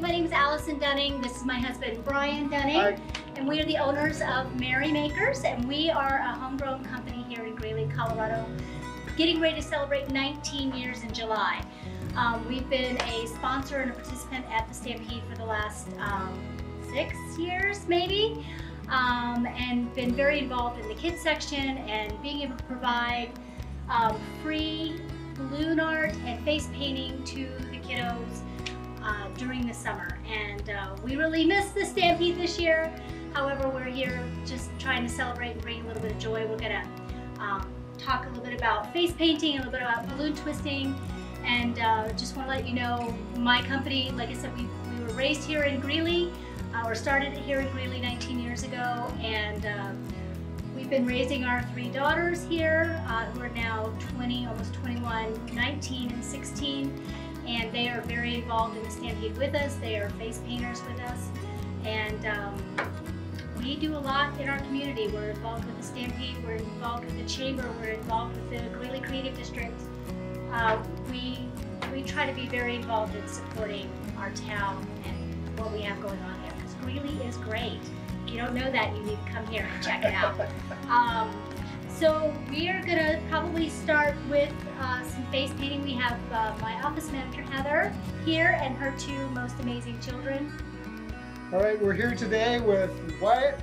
my name is Allison Dunning. This is my husband, Brian Dunning. Hi. And we are the owners of Merry Makers, and we are a homegrown company here in Greeley, Colorado, getting ready to celebrate 19 years in July. We've been a sponsor and a participant at the Stampede for the last 6 years, maybe, and been very involved in the kids section and being able to provide free balloon art and face painting to the kiddos during the summer. And we really missed the Stampede this year. However, we're here just trying to celebrate and bring a little bit of joy. We're gonna talk a little bit about face painting, a little bit about balloon twisting, and just want to let you know my company, like I said, we were raised here in Greeley, or started here in Greeley 19 years ago, and we've been raising our 3 daughters here who are now 20, almost 21, 19, and 16, and they are very involved in the Stampede with us. They are face painters with us, and we do a lot in our community. We're involved with the Stampede, we're involved with the Chamber, we're involved with the Greeley Creative District. We try to be very involved in supporting our town and what we have going on here, because Greeley is great. If you don't know that, you need to come here and check it out. So we are gonna probably start with some face painting. We have my office manager, Heather, here, and her 2 most amazing children. All right, we're here today with Wyatt,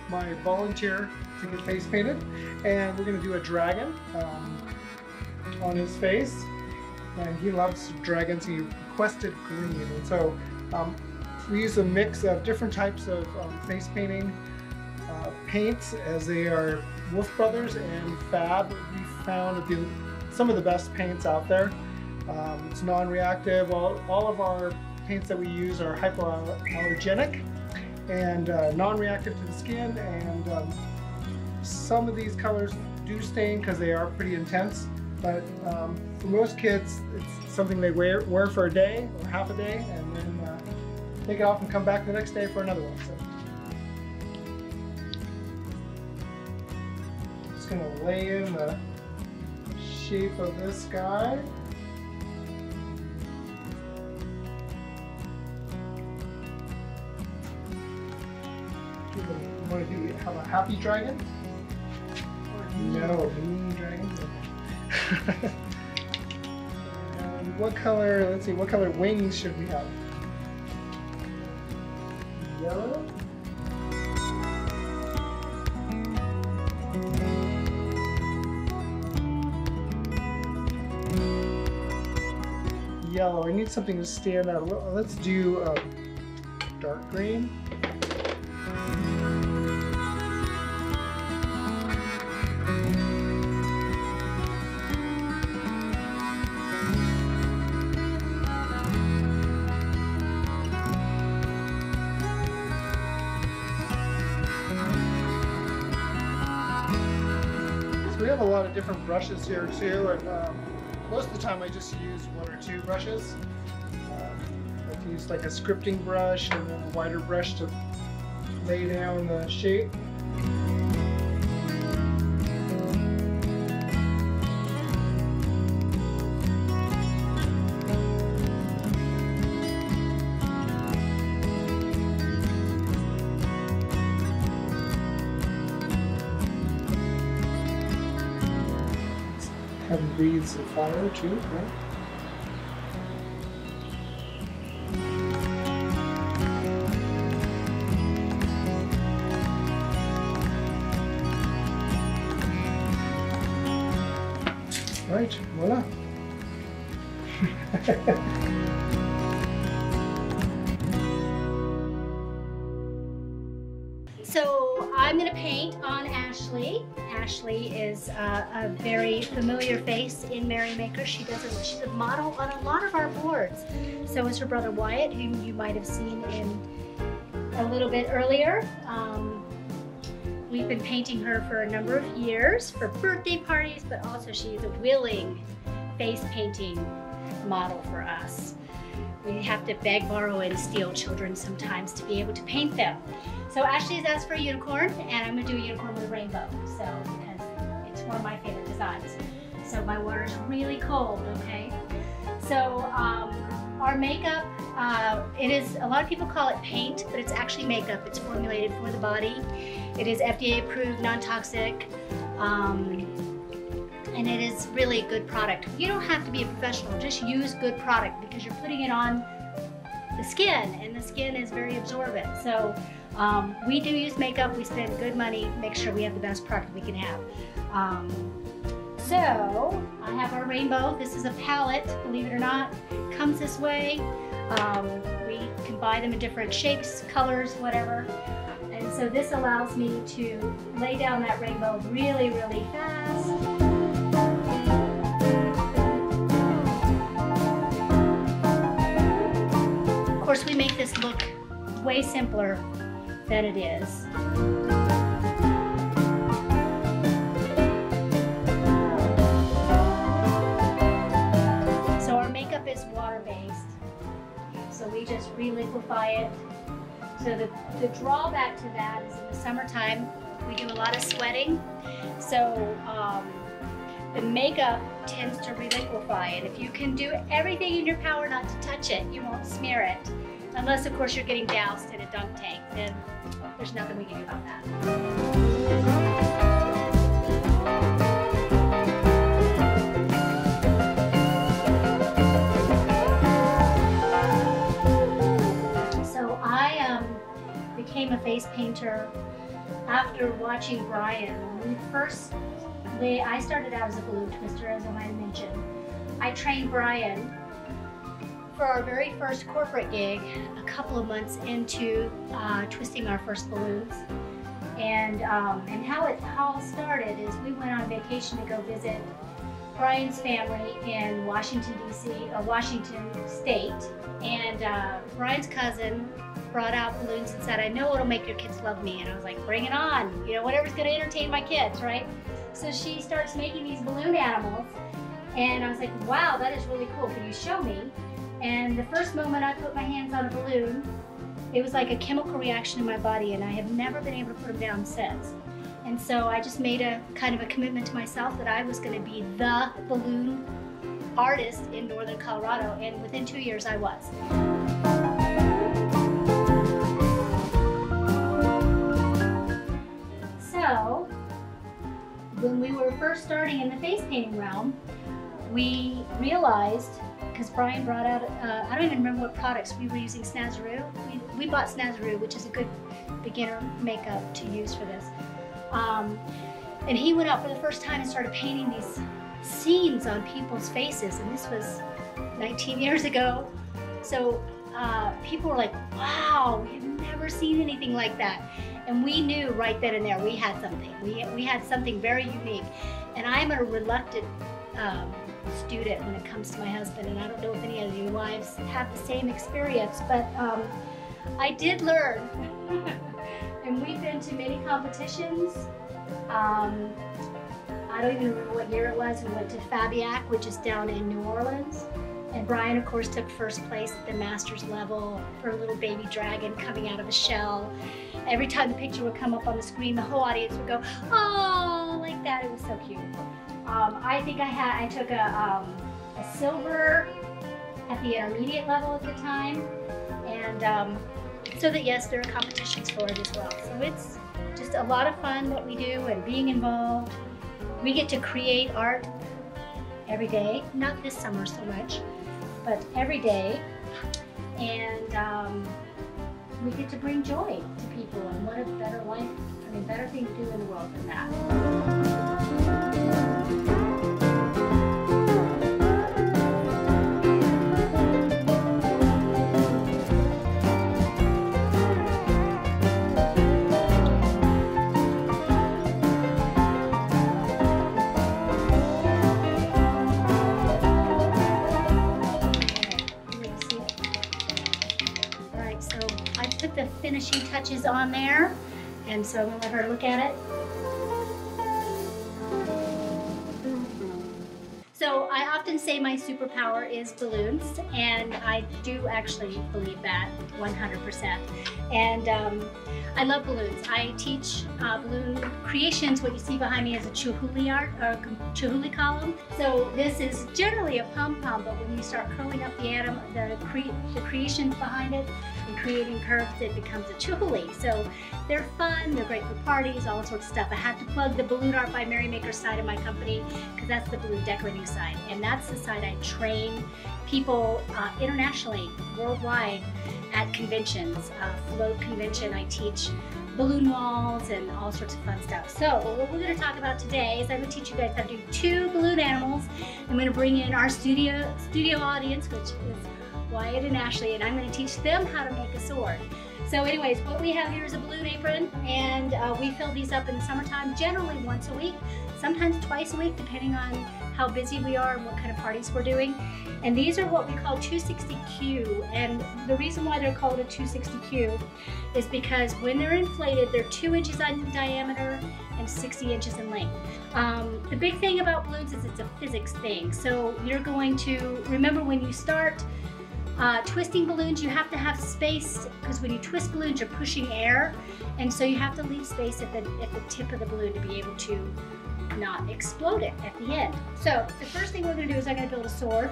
my volunteer to get face painted, and we're gonna do a dragon on his face. And he loves dragons. He requested green, and so we use a mix of different types of face painting paints, as they are Wolf Brothers and Fab. We found to be some of the best paints out there. It's non-reactive. All of our paints that we use are hypoallergenic and non-reactive to the skin, and some of these colors do stain because they are pretty intense, but for most kids it's something they wear for a day or half a day, and then take it off and come back the next day for another one. So just going to lay in the shape of this guy. Want to have a happy dragon? Or no, mean dragon? And what color, let's see, what color wings should we have? Yellow? Yellow, I need something to stand out. Let's do dark green. We have a lot of different brushes here too, and most of the time I just use 1 or 2 brushes. I've used like a scripting brush and then a wider brush to lay down the shape. And breathes the fire too, right? Right, voila. So I'm going to paint on Ashley. Ashley is a very familiar face in Merry Makers. She's a model on a lot of our boards. So is her brother Wyatt, whom you might have seen in a little bit earlier. We've been painting her for a number of years for birthday parties, but also she's a willing face painting model for us. We have to beg, borrow, and steal children sometimes to be able to paint them. So Ashley has asked for a unicorn, and I'm going to do a unicorn with a rainbow, so because it's one of my favorite designs. So my water's really cold, okay? So Our makeup, it is, a lot of people call it paint, but it's actually makeup. It's formulated for the body. It is FDA approved, non-toxic, and it is really a good product. You don't have to be a professional, just use good product because you're putting it on the skin, and the skin is very absorbent. So we do use makeup, we spend good money, make sure we have the best product we can have. So I have our rainbow. This is a palette, believe it or not, comes this way. We can buy them in different shapes, colors, whatever. And so this allows me to lay down that rainbow really, really fast. Of course, we make this look way simpler than it is. So our makeup is water-based. So we just re-liquefy it. So the drawback to that is in the summertime, we do a lot of sweating. So the makeup tends to re-liquefy, and if you can do everything in your power not to touch it, you won't smear it. Unless, of course, you're getting doused in a dunk tank, then there's nothing we can do about that. So I became a face painter after watching Brian. When I started out as a balloon twister, as I might have mentioned. I trained Brian for our very first corporate gig a couple of months into twisting our first balloons. And how it all started is we went on vacation to go visit Brian's family in Washington, D.C., Washington State. And Brian's cousin brought out balloons and said, "I know it'll make your kids love me." And I was like, "Bring it on, you know, whatever's gonna entertain my kids, right?" So she starts making these balloon animals, and I was like, "Wow, that is really cool. Can you show me?" And the first moment I put my hands on a balloon, it was like a chemical reaction in my body, and I have never been able to put them down since. And so I just made a kind of a commitment to myself that I was going to be the balloon artist in northern Colorado, and within 2 years I was. So when we were first starting in the face painting realm, we realized, because Brian brought out, I don't even remember what products we were using. Snazaroo. We bought Snazaroo, which is a good beginner makeup to use for this. And he went out for the first time and started painting these scenes on people's faces, and this was 19 years ago. So people were like, "Wow, we have never seen anything like that." And we knew right then and there we had something. We had something very unique. And I'm a reluctant student when it comes to my husband, and I don't know if any of you wives have the same experience, but I did learn. And we've been to many competitions. I don't even remember what year it was. We went to Fabiac, which is down in New Orleans. And Brian, of course, took first place at the master's level for a little baby dragon coming out of a shell. Every time the picture would come up on the screen, the whole audience would go, "Oh," like that. It was so cute. I think I took a silver at the intermediate level at the time. And so that, yes, there are competitions for it as well. So it's just a lot of fun what we do and being involved. We get to create art every day, not this summer so much, but every day. And we get to bring joy to people, and what a better life, I mean, better thing to do in the world than that. The finishing touches on there, and so I'm going to let her look at it. So I often say my superpower is balloons, and I do actually believe that 100%. And I love balloons. I teach balloon creations. What you see behind me is a chuhuli art, or chuhuli column. So this is generally a pom-pom, but when you start curling up the creations behind it and creating curves, it becomes a chuhuli. So they're fun, they're great for parties, all sorts of stuff. I have to plug the Balloon Art by Merrymaker side of my company because that's the balloon decorating side. And that's the side I train people internationally, worldwide, at conventions. Float convention, I teach balloon walls and all sorts of fun stuff. So what we're going to talk about today is I'm going to teach you guys how to do 2 balloon animals. I'm going to bring in our studio audience, which is Wyatt and Ashley, and I'm going to teach them how to make a sword. So anyways, what we have here is a balloon apron, and we fill these up in the summertime, generally once a week, sometimes twice a week, depending on how busy we are and what kind of parties we're doing. And these are what we call 260Q, and the reason why they're called a 260Q is because when they're inflated, they're 2 inches in diameter and 60 inches in length. The big thing about balloons is it's a physics thing. So you're going to remember when you start twisting balloons, you have to have space, because when you twist balloons, you're pushing air, and so you have to leave space at the tip of the balloon to be able to not explode it at the end. So the first thing we're going to do is I'm going to build a sword,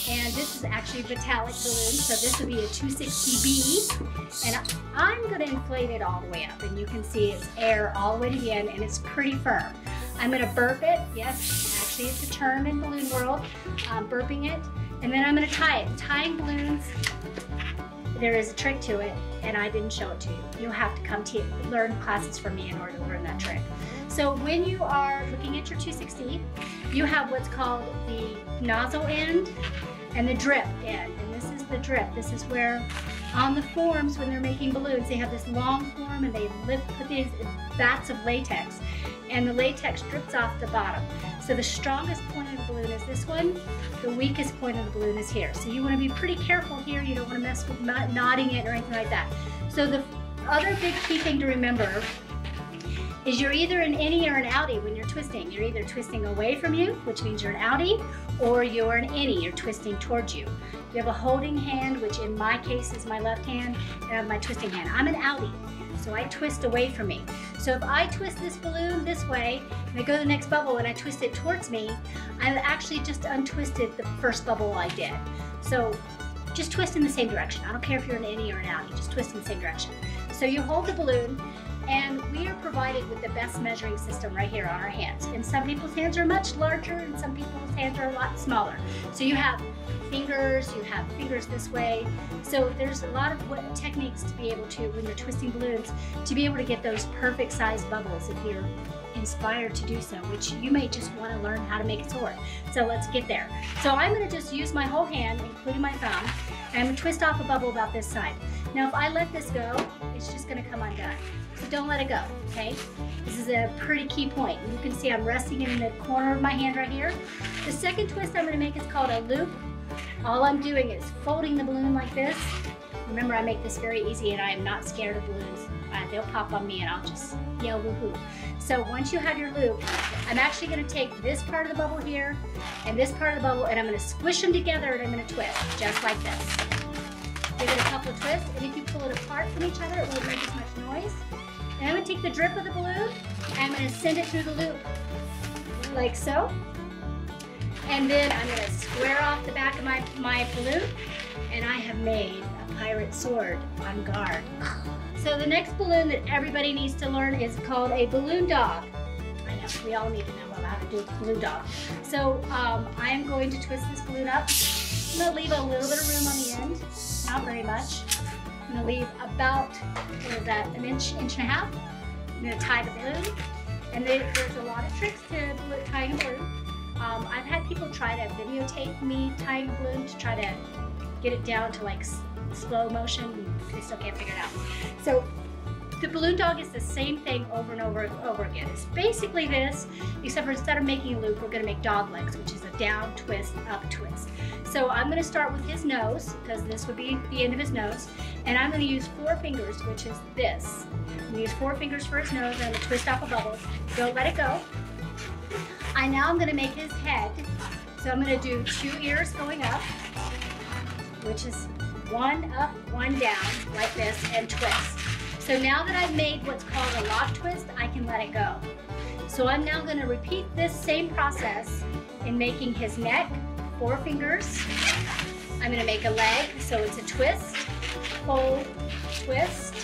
and this is actually a metallic balloon, so this would be a 260B, and I'm going to inflate it all the way up, and you can see it's air all the way to the end, and it's pretty firm. I'm going to burp it. Yes, actually it's a term in balloon world, burping it. And then I'm going to tie it. Tying balloons, there is a trick to it, and I didn't show it to you. You'll have to come to learn classes from me in order to learn that trick. So when you are looking at your 260, you have what's called the nozzle end and the drip end. And this is the drip. This is where on the forms, when they're making balloons, they have this long form, and they put these vats of latex, and the latex drips off the bottom. So the strongest point of the balloon is this one. The weakest point of the balloon is here. So you want to be pretty careful here. You don't want to mess with knotting it or anything like that. So the other big key thing to remember is you're either an innie or an outie when you're twisting. You're either twisting away from you, which means you're an outie, or you're an innie, you're twisting towards you. You have a holding hand, which in my case is my left hand, and I have my twisting hand. I'm an outie, so I twist away from me. So if I twist this balloon this way, and I go to the next bubble and I twist it towards me, I've actually just untwisted the first bubble I did. So just twist in the same direction. I don't care if you're an innie or an outie, just twist in the same direction. So you hold the balloon, and we are provided with the best measuring system right here on our hands. And some people's hands are much larger, and some people's hands are a lot smaller. So you have fingers this way. So there's a lot of techniques to be able to, when you're twisting balloons, to be able to get those perfect sized bubbles if you're inspired to do so, which you may just want to learn how to make a sword. So let's get there. So I'm going to just use my whole hand, including my thumb, and I'm going to twist off a bubble about this side. Now if I let this go, it's just going to come undone. So don't let it go, okay? This is a pretty key point. You can see I'm resting it in the corner of my hand right here. The second twist I'm going to make is called a loop. All I'm doing is folding the balloon like this. Remember, I make this very easy, and I am not scared of balloons. They'll pop on me and I'll just yell woohoo. So once you have your loop, I'm actually going to take this part of the bubble here and this part of the bubble, and I'm going to squish them together, and I'm going to twist just like this. Give it a couple of twists, and if you pull it apart from each other, it won't make as much noise. And I'm going to take the drip of the balloon, and I'm going to send it through the loop like so. And then I'm going to square off the back of my balloon, and I have made a pirate sword on guard. So the next balloon that everybody needs to learn is called a balloon dog. I know, we all need to know how to do a balloon dog. So I am going to twist this balloon up. I'm going to leave a little bit of room on the end, not very much. I'm going to leave about, what is that, an inch and a half. I'm going to tie the balloon. And there's a lot of tricks to tying a balloon. I've had people try to videotape me tying a balloon to try to get it down to like slow motion. They still can't figure it out. So the balloon dog is the same thing over and over and over again. It's basically this, except for instead of making a loop, we're going to make dog legs, which is a down twist, up twist. So I'm going to start with his nose, because this would be the end of his nose, and I'm going to use 4 fingers, which is this. I'm going to use 4 fingers for his nose, and I'm going to twist off a bubble. Don't let it go. Now I'm going to make his head So I'm gonna do 2 ears going up, which is 1 up, 1 down, like this, and twist. So now that I've made what's called a lock twist, I can let it go. So I'm now gonna repeat this same process in making his neck, 4 fingers. I'm gonna make a leg, so it's a twist, fold, twist.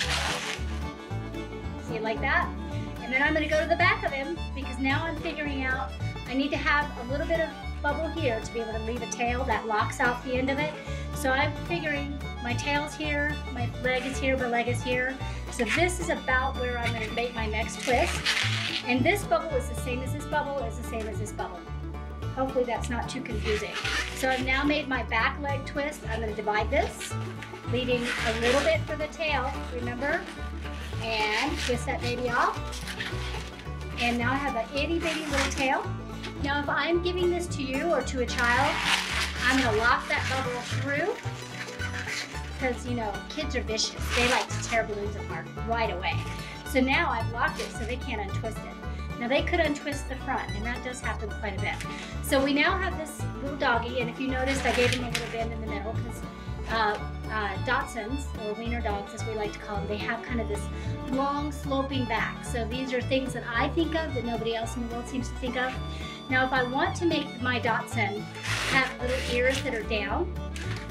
See it like that? And then I'm gonna go to the back of him because now I'm figuring out I need to have a little bit of bubble here to be able to leave a tail that locks out the end of it. So I'm figuring my tail's here, my leg is here, my leg is here. So this is about where I'm gonna make my next twist. And this bubble is the same as this bubble, is the same as this bubble. Hopefully that's not too confusing. So I've now made my back leg twist. I'm gonna divide this, leaving a little bit for the tail, remember? And twist that baby off. And now I have an itty bitty little tail. Now if I'm giving this to you or to a child, I'm gonna lock that bubble through because you know, kids are vicious. They like to tear balloons apart right away. So now I've locked it so they can't untwist it. Now they could untwist the front and that does happen quite a bit. So we now have this little doggy, and if you noticed I gave him a little bend in the middle because Dachshunds, or wiener dogs as we like to call them, they have kind of this long sloping back. So these are things that I think of that nobody else in the world seems to think of. Now if I want to make my Dachshund have little ears that are down,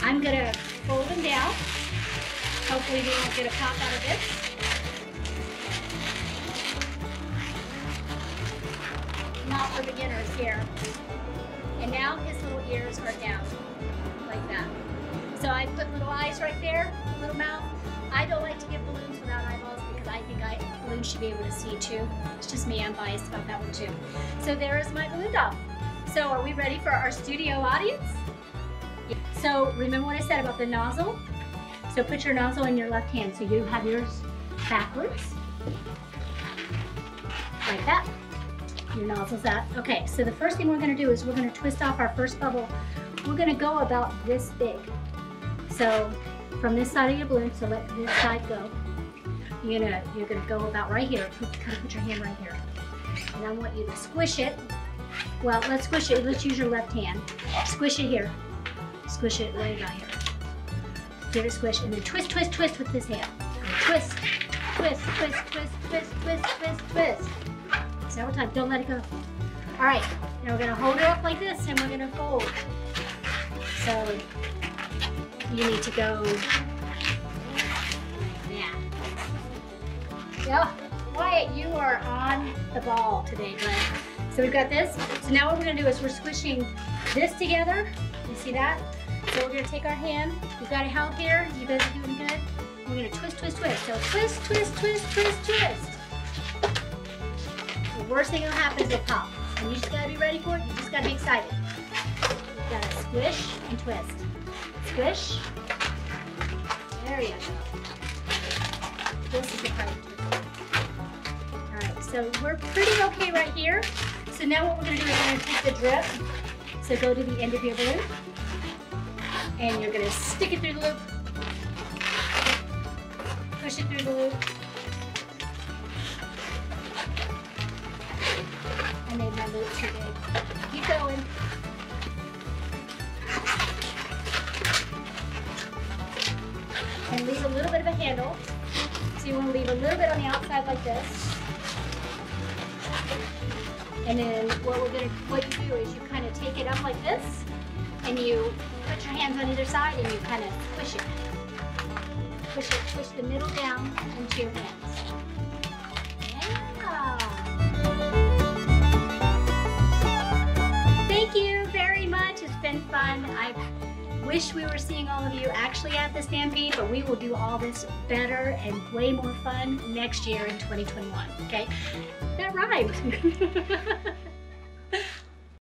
I'm going to fold them down. Hopefully we won't get a pop out of this. Not for beginners here. And now his little ears are down, like that. So I put little eyes right there, little mouth. I don't like to give balloons without eyeballs because I think balloons should be able to see too. It's just me, I'm biased about that one too. So there is my balloon dog. So are we ready for our studio audience? So remember what I said about the nozzle? So put your nozzle in your left hand so you have yours backwards, like that. Your nozzle's out. Okay, so the first thing we're gonna do is we're gonna twist off our first bubble. We're gonna go about this big. So from this side of your balloon, so let this side go. You're gonna go about right here. Put your hand right here. And I want you to squish it. Well, let's squish it. Let's use your left hand. Squish it here. Squish it way down here. Give it a squish and then twist, twist, twist with this hand. Twist, twist, twist, twist, twist, twist, twist, twist. Several times. Don't let it go. All right. Now we're gonna hold it up like this and we're gonna fold. So you need to go, yeah. Yeah, Wyatt, you are on the ball today, bud. So we've got this. So now what we're gonna do is we're squishing this together. You see that? So we're gonna take our hand. We've got it held here. You guys are doing good. We're gonna twist, twist, twist. So twist, twist, twist, twist, twist. The worst thing that'll happen is it'll pop. And you just gotta be ready for it. You just gotta be excited. You gotta squish and twist. Squish. There you go. This is the part. Alright, so we're pretty okay right here. So now what we're going to do is we're going to take the drip. So go to the end of your balloon. And you're going to stick it through the loop. Push it through the loop. I made my loop too big. Keep going. And leave a little bit of a handle. So you want to leave a little bit on the outside like this. And then what you do is you kind of take it up like this, and you put your hands on either side and you kind of push it. Push the middle down into your hands. Yeah. Thank you very much. It's been fun. I wish we were seeing all of you actually at the Stampede, but we will do all this better and way more fun next year in 2021, okay? That rhymed.